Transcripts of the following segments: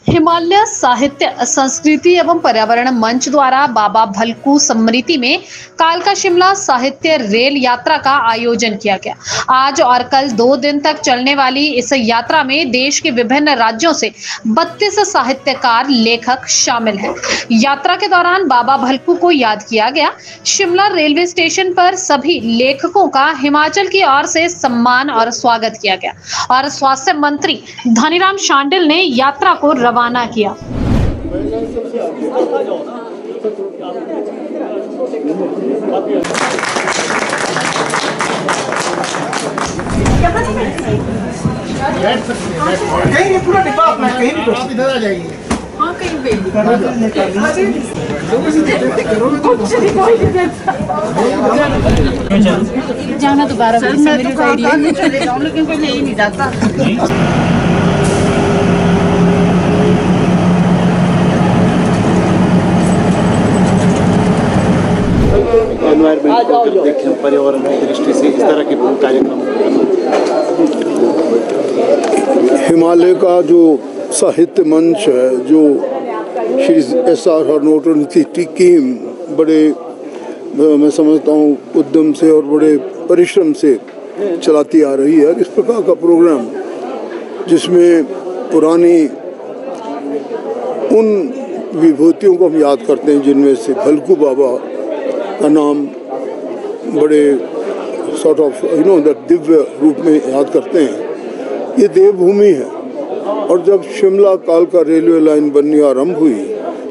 हिमालय साहित्य संस्कृति एवं पर्यावरण मंच द्वारा बाबा भलकू स्मृति में कालका शिमला साहित्य रेल यात्रा का आयोजन किया गया। आज और कल 2 दिन तक चलने वाली इस यात्रा में देश के विभिन्न राज्यों से 32 साहित्यकार लेखक शामिल हैं। यात्रा के दौरान बाबा भलकू को याद किया गया। शिमला रेलवे स्टेशन पर सभी लेखकों का हिमाचल की ओर से सम्मान और स्वागत किया गया और स्वास्थ्य मंत्री धनीराम शांडिल ने यात्रा को रवाना किया। कहीं नहीं, पूरा डिब्बा अपना, कहीं भी आप इधर आ जाइए। हाँ, कहीं पे जाना तो 12 बजे से मेरी गाड़ी है, चले जाऊँ लेकिन कोई ले ही नहीं जाता। एनवायरमेंट को देखें, पर्यावरण की दृष्टि से इस तरह के कार्यक्रम। हिमालय का जो साहित्य मंच है, जो श्री SR हरनोट की टीम बड़े, मैं समझता हूँ, उद्यम से और बड़े परिश्रम से चलाती आ रही है। इस प्रकार का प्रोग्राम जिसमें पुरानी उन विभूतियों को हम याद करते हैं, जिनमें से भलकू बाबा का नाम बड़े सॉर्ट ऑफ दिव्य रूप में याद करते हैं। ये देवभूमि है और जब शिमला कालका रेलवे लाइन बननी आरंभ हुई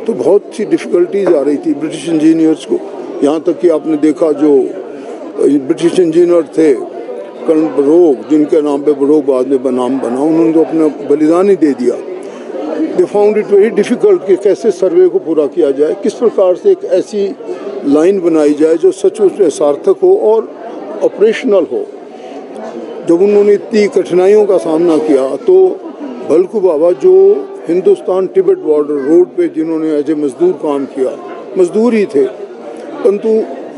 तो बहुत सी डिफ़िकल्टीज आ रही थी ब्रिटिश इंजीनियर्स को। यहाँ तक कि आपने देखा जो ब्रिटिश इंजीनियर थे कर्नल बरोग, जिनके नाम पे बरोग बाद में नाम बना, उन्होंने तो अपना बलिदान ही दे दिया। They found it very difficult कि कैसे सर्वे को पूरा किया जाए, किस प्रकार से एक ऐसी लाइन बनाई जाए जो सचमुच में सार्थक हो और ऑपरेशनल हो। जब उन्होंने इतनी कठिनाइयों का सामना किया तो भलकू बाबा, जो हिंदुस्तान तिब्बत बॉर्डर रोड पे जिन्होंने एज ए मजदूर काम किया, मजदूर ही थे, परंतु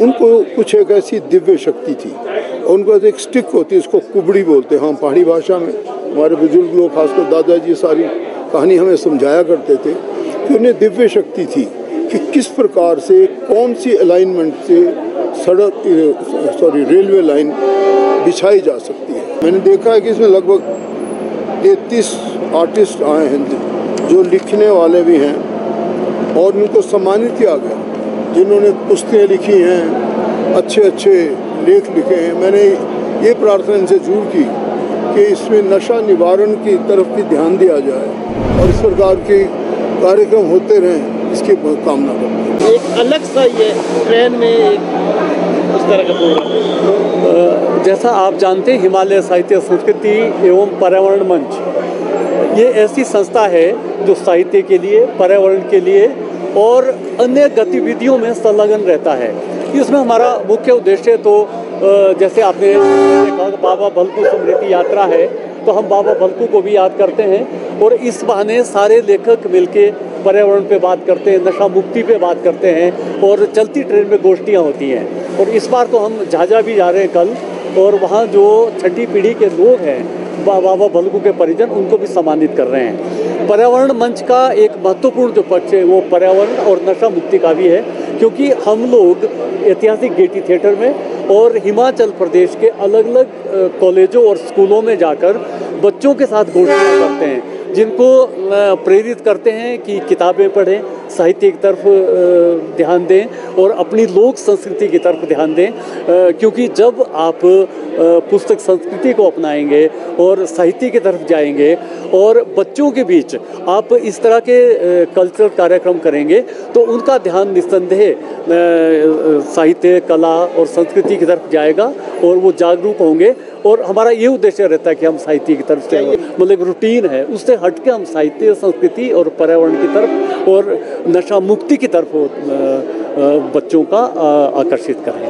उनको कुछ एक ऐसी दिव्य शक्ति थी। और उनको एक स्टिक होती है, इसको कुबड़ी बोलते हैं, हाँ, पहाड़ी भाषा में। हमारे बुजुर्ग लोग, खासकर दादाजी, सारी कहानी हमें समझाया करते थे कि उन्हें दिव्य शक्ति थी कि किस प्रकार से, कौन सी अलाइनमेंट से रेलवे लाइन बिछाई जा सकती है। मैंने देखा है कि इसमें लगभग 33 आर्टिस्ट आए हैं, जो लिखने वाले भी हैं, और उनको सम्मानित किया गया जिन्होंने पुस्तकें लिखी हैं, अच्छे अच्छे लेख लिखे हैं। मैंने ये प्रार्थना इनसे जरूर की कि इसमें नशा निवारण की तरफ भी ध्यान दिया जाए और इस प्रकार के कार्यक्रम होते रहें, इसकी कामना करते हैं। एक अलग सा ये ट्रेन में एक उस तरह का प्रोग्राम, जैसा आप जानते हैं, हिमालय साहित्य संस्कृति एवं पर्यावरण मंच ये ऐसी संस्था है जो साहित्य के लिए, पर्यावरण के लिए और अन्य गतिविधियों में संलग्न रहता है। इसमें हमारा मुख्य उद्देश्य तो जैसे आपने कहा बाबा भलकू स्मृति यात्रा है, तो हम बाबा भलकू को भी याद करते हैं और इस बहाने सारे लेखक मिलके पर्यावरण पे बात करते हैं, नशा मुक्ति पे बात करते हैं और चलती ट्रेन में गोष्ठियाँ होती हैं। और इस बार तो हम झाझा भी जा रहे हैं कल, और वहाँ जो छठी पीढ़ी के लोग हैं, बाबा भलकू के परिजन, उनको भी सम्मानित कर रहे हैं। पर्यावरण मंच का एक महत्वपूर्ण जो पक्ष है वो पर्यावरण और नशा मुक्ति का भी है, क्योंकि हम लोग ऐतिहासिक गेटी थिएटर में और हिमाचल प्रदेश के अलग अलग कॉलेजों और स्कूलों में जाकर बच्चों के साथ गोष्ठियाँ करते हैं, जिनको प्रेरित करते हैं कि किताबें पढ़ें, साहित्य की तरफ ध्यान दें और अपनी लोक संस्कृति की तरफ ध्यान दें, क्योंकि जब आप पुस्तक संस्कृति को अपनाएंगे और साहित्य की तरफ जाएंगे और बच्चों के बीच आप इस तरह के कल्चरल कार्यक्रम करेंगे तो उनका ध्यान निस्संदेह साहित्य, कला और संस्कृति की तरफ जाएगा और वो जागरूक होंगे। और हमारा ये उद्देश्य रहता है कि हम साहित्य की तरफ से, मतलब रूटीन है, उससे हट के हम साहित्य, संस्कृति और पर्यावरण की तरफ और नशा मुक्ति की तरफ बच्चों का आकर्षित करें।